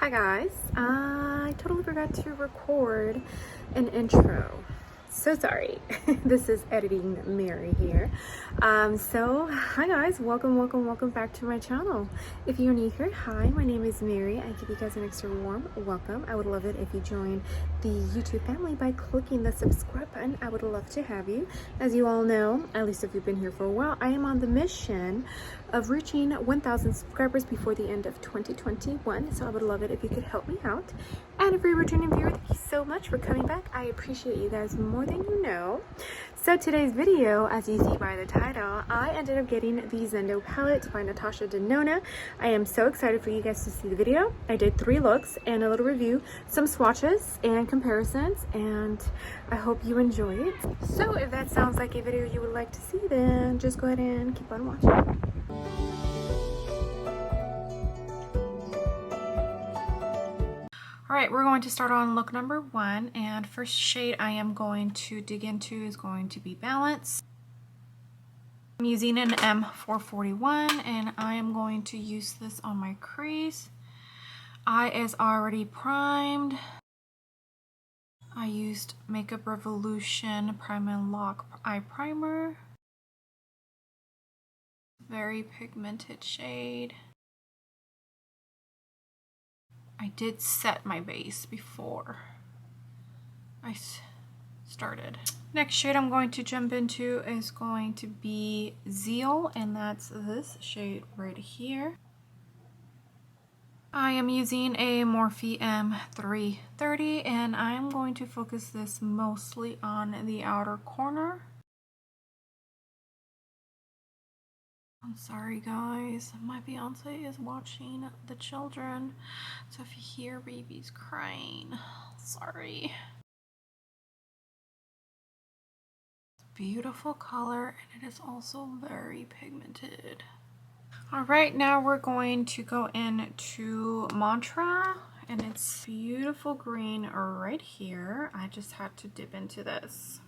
Hi guys, I totally forgot to record an intro. So sorry. This is editing Mary here. Hi guys, welcome back to my channel. If you're new here, hi, my name is Mary. I give you guys an extra warm welcome. I would love it if you join the YouTube family by clicking the subscribe button. I would love to have you. As you all know, at least if you've been here for a while, I am on the mission of reaching 1,000 subscribers before the end of 2021. So I would love it if you could help me out. And if you're a returning viewer, thank you so much for coming back. I appreciate you guys more than you know. So today's video, as you see by the title, I ended up getting the Zendo palette by Natasha Denona. I am so excited for you guys to see the video. I did 3 looks and a little review, some swatches and comparisons, and I hope you enjoy it. So if that sounds like a video you would like to see, then just go ahead and keep on watching. All right, we're going to start on look number 1, and first shade I am going to dig into is going to be Balance. I'm using an M441, and I am going to use this on my crease. Eye is already primed. I used Makeup Revolution Prime and Lock Eye Primer. Very pigmented shade. I did set my base before I started. Next shade I'm going to jump into is going to be Zeal, and that's this shade right here. I am using a Morphe M330, and I am going to focus this mostly on the outer corner. I'm sorry guys, my fiance is watching the children, so if you hear babies crying, sorry. Beautiful color, and it is also very pigmented. Alright, now we're going to go into Mantra, and it's beautiful green right here. I just had to dip into this.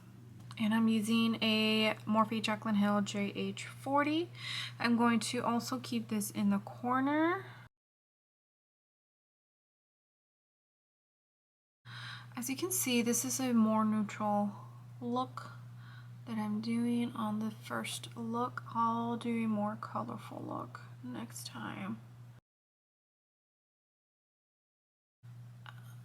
And I'm using a Morphe Jaclyn Hill JH40. I'm going to also keep this in the corner. As you can see, this is a more neutral look that I'm doing on the first look. I'll do a more colorful look next time.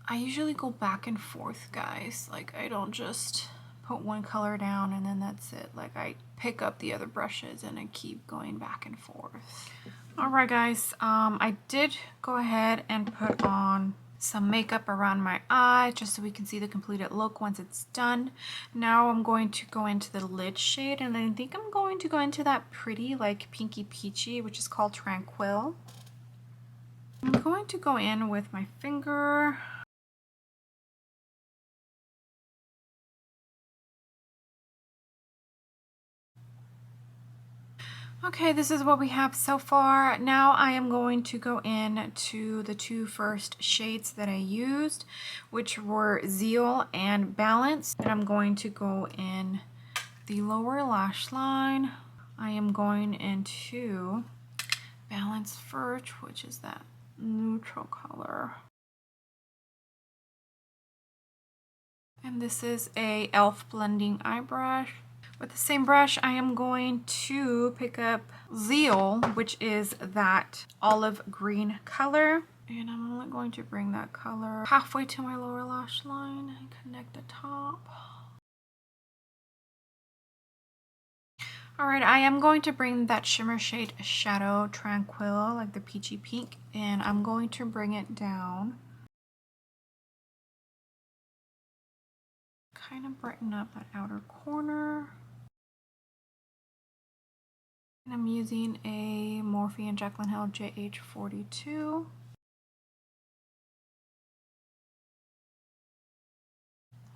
I usually go back and forth, guys. Like, I don't just put one color down and then that's it. Like, I pick up the other brushes and I keep going back and forth. Alright guys, I did go ahead and put on some makeup around my eye just so we can see the completed look once it's done. Now I'm going to go into the lid shade, and I think I'm going to go into that pretty like pinky peachy, which is called Tranquil. I'm going to go in with my finger. Okay, this is what we have so far. Now I am going to go in to the 2 first shades that I used, which were Zeal and Balance. And I'm going to go in the lower lash line. I am going into Balance first, which is that neutral color. And this is a e.l.f. blending eye brush. With the same brush, I am going to pick up Zeal, which is that olive green color. And I'm only going to bring that color halfway to my lower lash line and connect the top. Alright, I am going to bring that shimmer shade Shadow Tranquil, like the peachy pink, and I'm going to bring it down. Kind of brighten up that outer corner. And I'm using a Morphe and Jaclyn Hill JH42.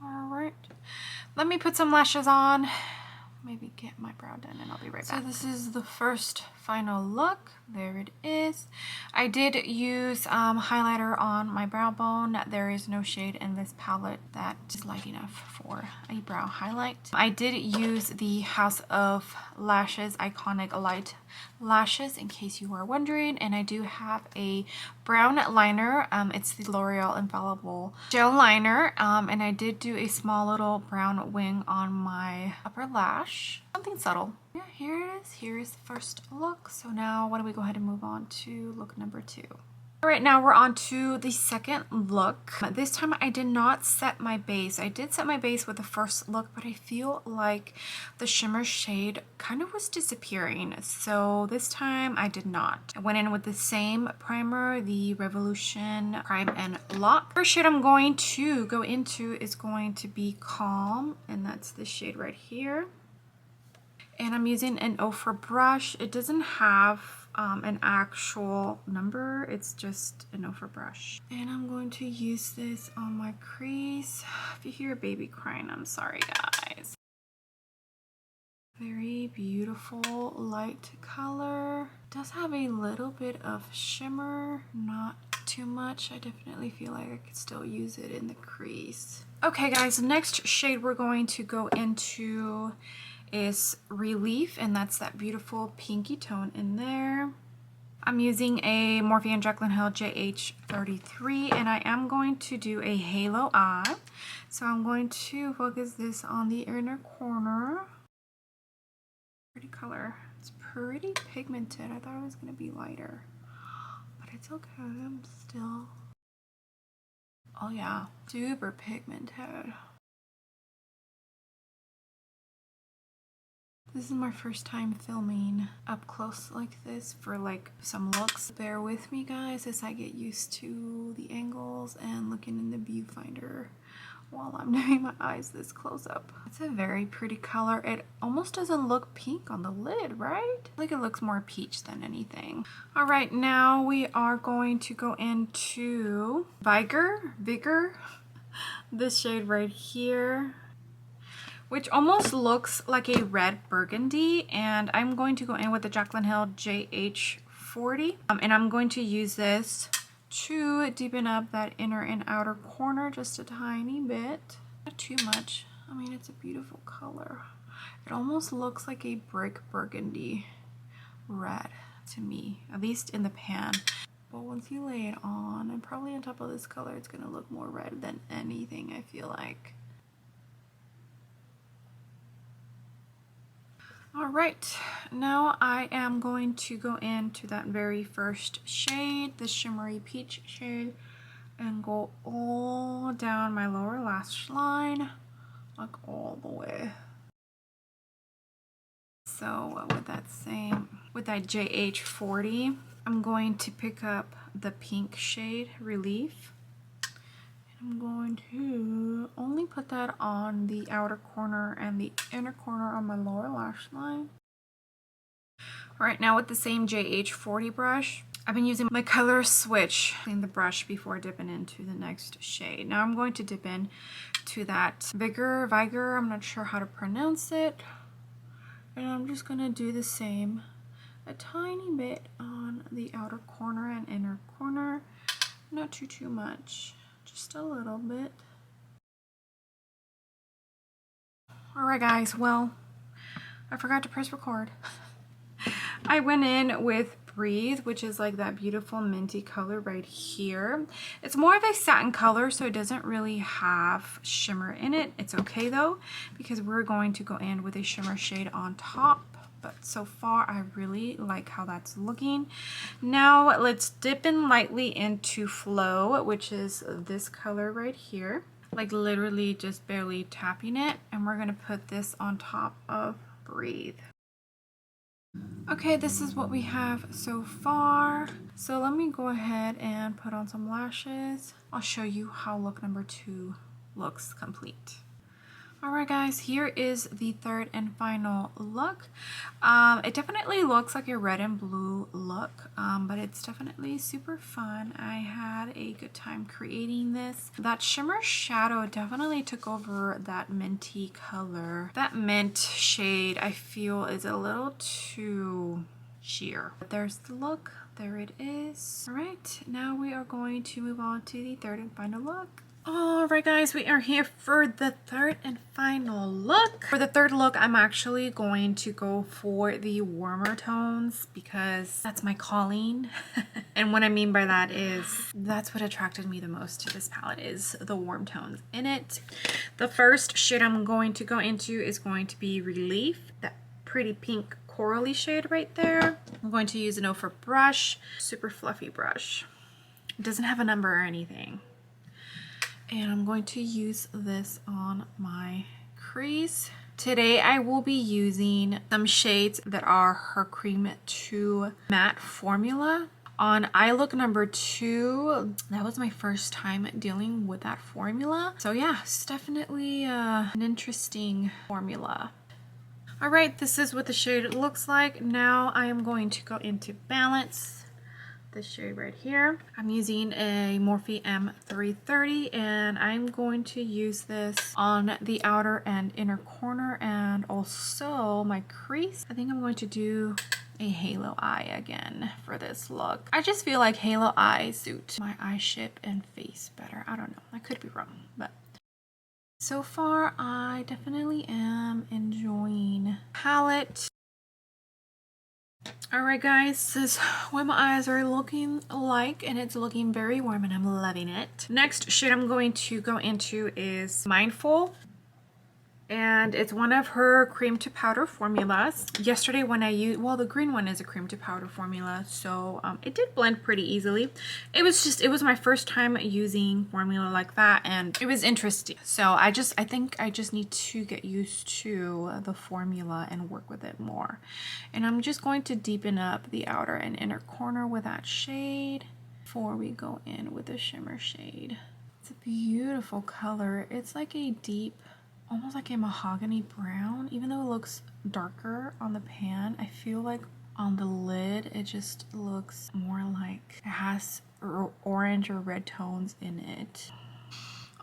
Alright, let me put some lashes on, maybe get my brow done, and I'll be right back. So this is the first final look. There it is. I did use highlighter on my brow bone. There is no shade in this palette that is light enough for a brow highlight. I did use the House of Lashes Iconic Light Lashes in case you are wondering, and I do have a brown liner. It's the L'Oreal Infallible Gel Liner, and I did do a small little brown wing on my upper lash. Something subtle. Yeah, here it is. Here is the first look. So now why don't we go ahead and move on to look number 2. All right, now we're on to the second look. This time I did not set my base. I did set my base with the first look, but I feel like the shimmer shade kind of was disappearing. So this time I did not. I went in with the same primer, the Revolution Prime and Lock. First shade I'm going to go into is going to be Calm, and that's the shade right here. And I'm using an Ofra brush. It doesn't have an actual number, it's just an Ofra brush. And I'm going to use this on my crease. If you hear a baby crying, I'm sorry guys. Very beautiful light color. Does have a little bit of shimmer, not too much. I definitely feel like I could still use it in the crease. Okay guys, next shade we're going to go into is Relief, and that's that beautiful pinky tone in there. I'm using a Morphe & Jaclyn Hill JH33, and I am going to do a halo eye. So I'm going to focus this on the inner corner. Pretty color. It's pretty pigmented. I thought it was going to be lighter, but it's okay. I'm still... Oh yeah, super pigmented. This is my first time filming up close like this for like some looks. Bear with me guys as I get used to the angles and looking in the viewfinder while I'm doing my eyes this close up. It's a very pretty color. It almost doesn't look pink on the lid, right? Like it looks more peach than anything. All right, now we are going to go into Vigor, this shade right here, which almost looks like a red burgundy, and I'm going to go in with the Jaclyn Hill JH40, and I'm going to use this to deepen up that inner and outer corner just a tiny bit. Not too much. I mean, it's a beautiful color. It almost looks like a brick burgundy red to me, at least in the pan. But once you lay it on, and probably on top of this color, it's gonna look more red than anything, I feel like. All right, now I am going to go into that very first shade, the shimmery peach shade, and go all down my lower lash line, like all the way. So with that JH40, I'm going to pick up the pink shade Relief. I'm going to only put that on the outer corner and the inner corner on my lower lash line. All right, now with the same JH40 brush, I've been using my color switch in the brush before dipping into the next shade. Now I'm going to dip in to that Vigor, I'm not sure how to pronounce it. And I'm just gonna do the same, a tiny bit on the outer corner and inner corner, not too much. Just a little bit. Alright guys, well, I forgot to press record. I went in with Breathe, which is like that beautiful minty color right here. It's more of a satin color, so it doesn't really have shimmer in it. It's okay though, because we're going to go in with a shimmer shade on top. But so far I really like how that's looking. Now let's dip in lightly into Flow, which is this color right here, like literally just barely tapping it, and we're gonna put this on top of Breathe. Okay, this is what we have so far. So let me go ahead and put on some lashes. I'll show you how look number 2 looks complete. Alright guys, here is the third and final look. It definitely looks like a red and blue look, but it's definitely super fun. I had a good time creating this. That shimmer shadow definitely took over that minty color. That mint shade I feel is a little too sheer. There's the look. There it is. All right, now we are going to move on to the third and final look. All right, guys, we are here for the third and final look. For the third look, I'm actually going to go for the warmer tones because that's my calling. And what I mean by that is that's what attracted me the most to this palette, is the warm tones in it. The first shade I'm going to go into is going to be Relief, that pretty pink corally shade right there. I'm going to use an Ofra brush, super fluffy brush. It doesn't have a number or anything. And I'm going to use this on my crease. Today I will be using some shades that are her Cream 2 matte formula. On eye look number 2, that was my first time dealing with that formula. So yeah, it's definitely an interesting formula. All right, this is what the shade looks like. Now I am going to go into Balance. This shade right here. I'm using a Morphe M330 and I'm going to use this on the outer and inner corner and also my crease. I think I'm going to do a halo eye again for this look. I just feel like halo eyes suit my eye shape and face better. I don't know, I could be wrong, but so far I definitely am enjoying the palette. Alright guys, this is what my eyes are looking like and it's looking very warm and I'm loving it. Next shade I'm going to go into is Mindful. And it's one of her cream to powder formulas. Yesterday when I used, well, the green one is a cream to powder formula, so it did blend pretty easily. It was my first time using formula like that and it was interesting. So I think I just need to get used to the formula and work with it more. And I'm just going to deepen up the outer and inner corner with that shade before we go in with the shimmer shade. It's a beautiful color. It's like a deep, almost like a mahogany brown, even though it looks darker on the pan. I feel like on the lid it just looks more like it has orange or red tones in it.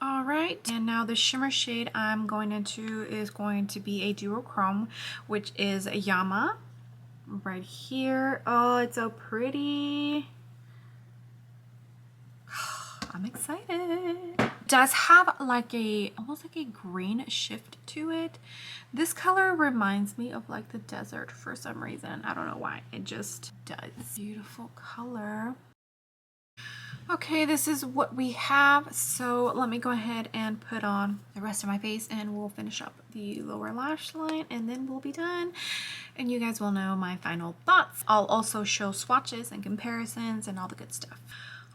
All right, and now the shimmer shade I'm going into is going to be a duochrome, which is a Yama right here. Oh, it's so pretty. I'm excited. It does have like almost like a green shift to it. This color reminds me of like the desert for some reason. I don't know why, it just does. Beautiful color. Okay, this is what we have. So let me go ahead and put on the rest of my face and we'll finish up the lower lash line and then we'll be done. And you guys will know my final thoughts. I'll also show swatches and comparisons and all the good stuff.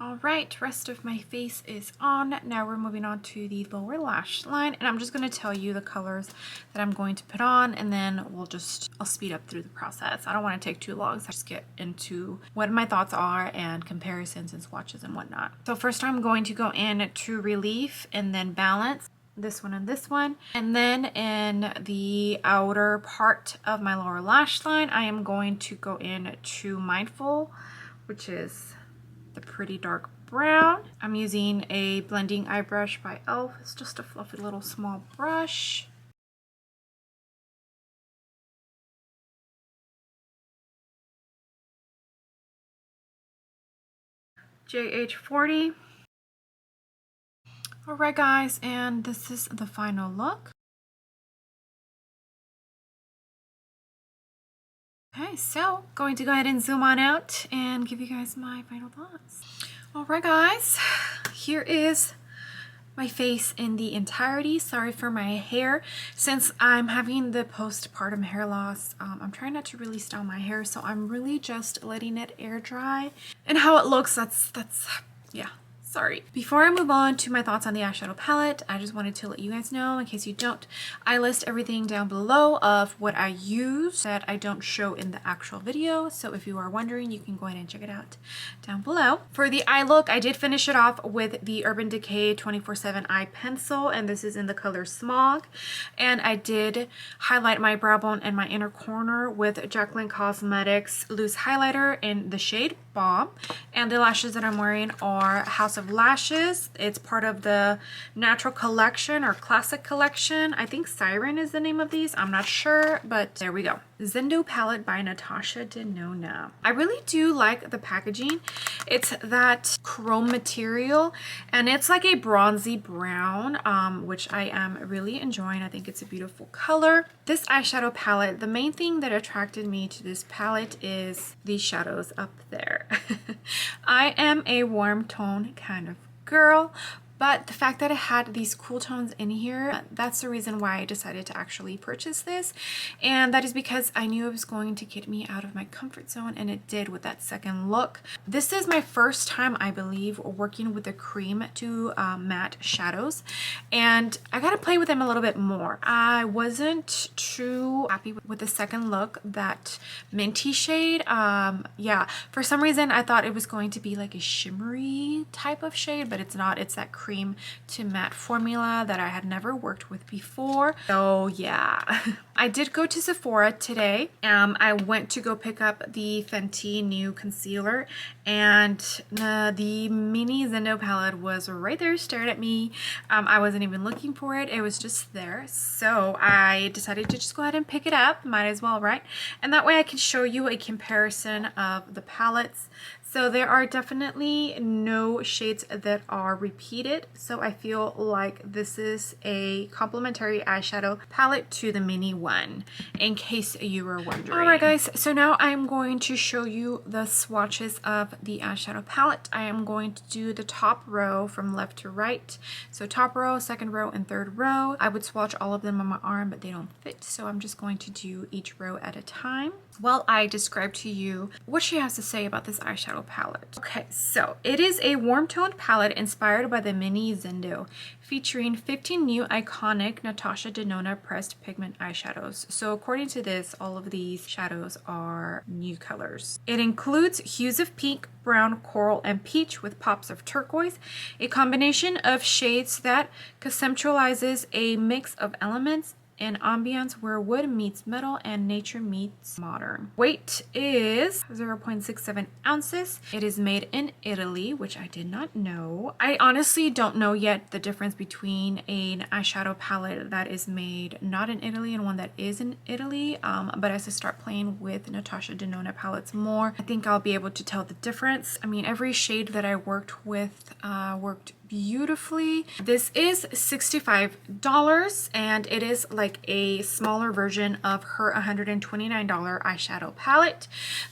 All right, rest of my face is on. Now we're moving on to the lower lash line and I'm just going to tell you the colors that I'm going to put on and then I'll speed up through the process. I don't want to take too long, so I'll just get into what my thoughts are and comparisons and swatches and whatnot. So first I'm going to go in to Relief and then Balance. This one and this one. And then in the outer part of my lower lash line, I am going to go in to Mindful, which is the pretty dark brown. I'm using a blending eye brush by e.l.f. It's just a fluffy little small brush. JH40. Alright guys, and this is the final look. Okay, so going to go ahead and zoom on out and give you guys my final thoughts. All right, guys, here is my face in the entirety. Sorry for my hair. Since I'm having the postpartum hair loss, I'm trying not to really style my hair, so I'm really just letting it air dry. And how it looks, that's yeah. Sorry. Before I move on to my thoughts on the eyeshadow palette, I just wanted to let you guys know, in case you don't, I list everything down below of what I use that I don't show in the actual video. So if you are wondering, you can go ahead and check it out down below. For the eye look, I did finish it off with the Urban Decay 24/7 eye pencil, and this is in the color Smog. And I did highlight my brow bone and my inner corner with Jacqueline Cosmetics loose highlighter in the shade Bomb. And the lashes that I'm wearing are House of Lashes. It's part of the Natural Collection or Classic Collection. I think Siren is the name of these. I'm not sure, but there we go. Zendo palette by Natasha Denona. I really do like the packaging. It's that chrome material and it's like a bronzy brown, which I am really enjoying. I think it's a beautiful color. This eyeshadow palette, the main thing that attracted me to this palette is these shadows up there. I am a warm tone kind of girl, but the fact that it had these cool tones in here, that's the reason why I decided to actually purchase this. And that is because I knew it was going to get me out of my comfort zone, and it did with that second look. This is my first time, I believe, working with the cream to matte shadows, and I gotta play with them a little bit more. I wasn't too happy with the second look, that minty shade. Yeah, for some reason I thought it was going to be like a shimmery type of shade, but it's not. It's that cream to matte formula that I had never worked with before. So yeah, I did go to Sephora today. I went to go pick up the Fenty new concealer, and the mini Zendo palette was right there, stared at me. I wasn't even looking for it. It was just there. So I decided to just go ahead and pick it up. Might as well, right? And that way I can show you a comparison of the palettes. So there are definitely no shades that are repeated. So I feel like this is a complementary eyeshadow palette to the mini one, in case you were wondering. Alright guys, so now I'm going to show you the swatches of the eyeshadow palette. I am going to do the top row from left to right. So top row, second row, and third row. I would swatch all of them on my arm, but they don't fit. So I'm just going to do each row at a time while I describe to you what she has to say about this eyeshadow palette. Okay, so it is a warm toned palette inspired by the mini Zendo, featuring 15 new iconic Natasha Denona pressed pigment eyeshadows. So according to this, all of these shadows are new colors. It includes hues of pink, brown, coral, and peach with pops of turquoise, a combination of shades that conceptualizes a mix of elements an ambience where wood meets metal and nature meets modern. Weight is 0.67 ounces. It is made in Italy, which I did not know. I honestly don't know yet the difference between an eyeshadow palette that is made not in Italy and one that is in Italy. But as I start playing with Natasha Denona palettes more, I think I'll be able to tell the difference. I mean, every shade that I worked with worked beautifully. This is $65 and it is like a smaller version of her $129 eyeshadow palette.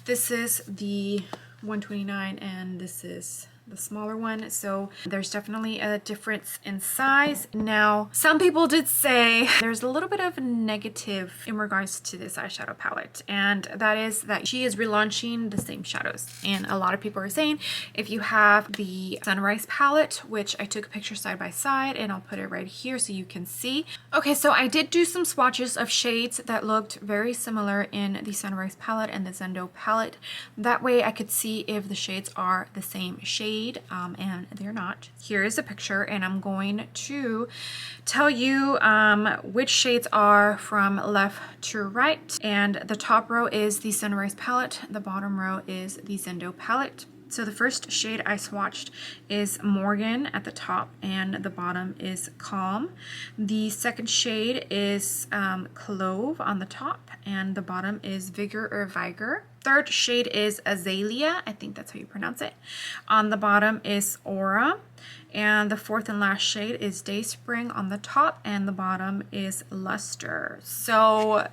This is the $129 and this is the smaller one, so there's definitely a difference in size. Now, some people did say there's a little bit of negative in regards to this eyeshadow palette, and that is that she is relaunching the same shadows. And a lot of people are saying if you have the Sunrise palette, which I took a picture side by side and I'll put it right here so you can see. Okay, so I did do some swatches of shades that looked very similar in the Sunrise palette and the Zendo palette. That way I could see if the shades are the same shade. And they're not. Here is a picture, and I'm going to tell you which shades are from left to right. And the top row is the Sunrise palette, the bottom row is the Zendo palette. So the first shade I swatched is Morgan at the top and the bottom is Calm. The second shade is Clove on the top and the bottom is Vigor or Vigor. Third shade is Azalea, I think that's how you pronounce it. On the bottom is Aura. And the fourth and last shade is Dayspring on the top and the bottom is Luster. So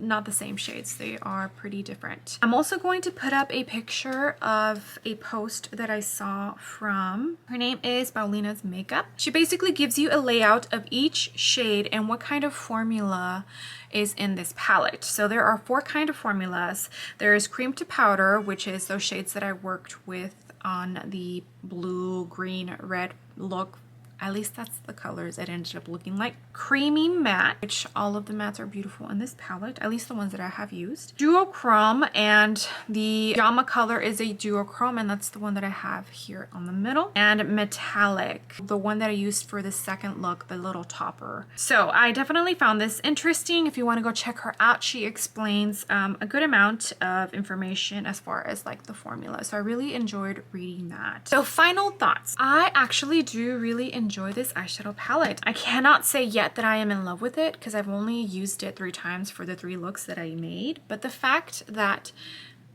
not the same shades, they are pretty different. I'm also going to put up a picture of a post that I saw from, her name is Paulina's Makeup. She basically gives you a layout of each shade and what kind of formula is in this palette. So there are 4 kind of formulas. There is cream to powder, which is those shades that I worked with on the blue, green, red look. At least that's the colors it ended up looking like. Creamy matte, which all of the mattes are beautiful in this palette, at least the ones that I have used. Duochrome, and the Yama color is a duochrome, and that's the one that I have here on the middle. And metallic, the one that I used for the second look, the little topper. So I definitely found this interesting. If you want to go check her out, she explains a good amount of information as far as like the formula. So I really enjoyed reading that. So final thoughts. I actually do really enjoy enjoy this eyeshadow palette. I cannot say yet that I am in love with it because I've only used it 3 times for the 3 looks that I made, but the fact that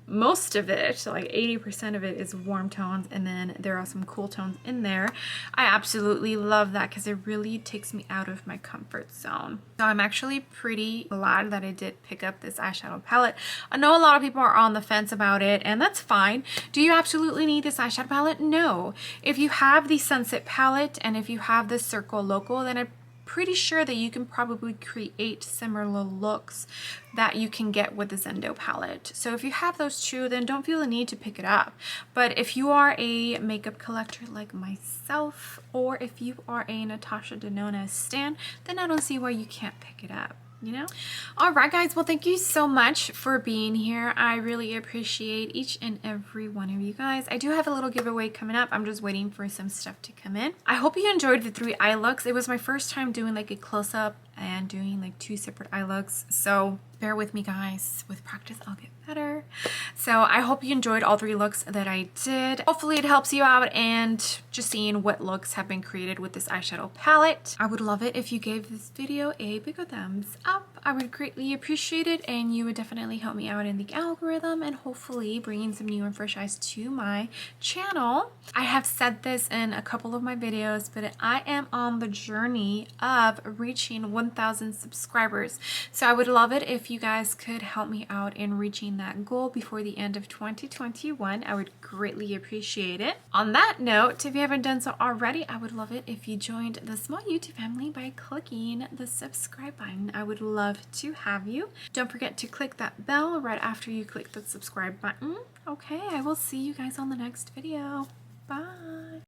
most of it, like 80% of it, is warm tones, and then there are some cool tones in there. I absolutely love that because it really takes me out of my comfort zone. So I'm actually pretty glad that I did pick up this eyeshadow palette. I know a lot of people are on the fence about it, and that's fine. Do you absolutely need this eyeshadow palette? No. If you have the Sunset palette and if you have the Circle Local, then I'm pretty sure that you can probably create similar looks that you can get with the Zendo palette. So if you have those two, then don't feel the need to pick it up. But if you are a makeup collector like myself, or if you are a Natasha Denona stan, then I don't see why you can't pick it up. You know? All right, guys. Well, thank you so much for being here. I really appreciate each and every one of you guys. I do have a little giveaway coming up. I'm just waiting for some stuff to come in. I hope you enjoyed the 3 eye looks. It was my first time doing like a close-up and doing like 2 separate eye looks. So bear with me, guys. With practice, I'll get better. So I hope you enjoyed all 3 looks that I did. Hopefully it helps you out and just seeing what looks have been created with this eyeshadow palette. I would love it if you gave this video a bigger thumbs up. I would greatly appreciate it, and you would definitely help me out in the algorithm and hopefully bringing some new and fresh eyes to my channel. I have said this in a couple of my videos, but I am on the journey of reaching 1,000 subscribers. So I would love it if you guys could help me out in reaching that goal before the end of 2021. I would greatly appreciate it. On that note, if you haven't done so already, I would love it if you joined the small YouTube family by clicking the subscribe button. I would love to have you. Don't forget to click that bell right after you click the subscribe button. Okay, I will see you guys on the next video. Bye.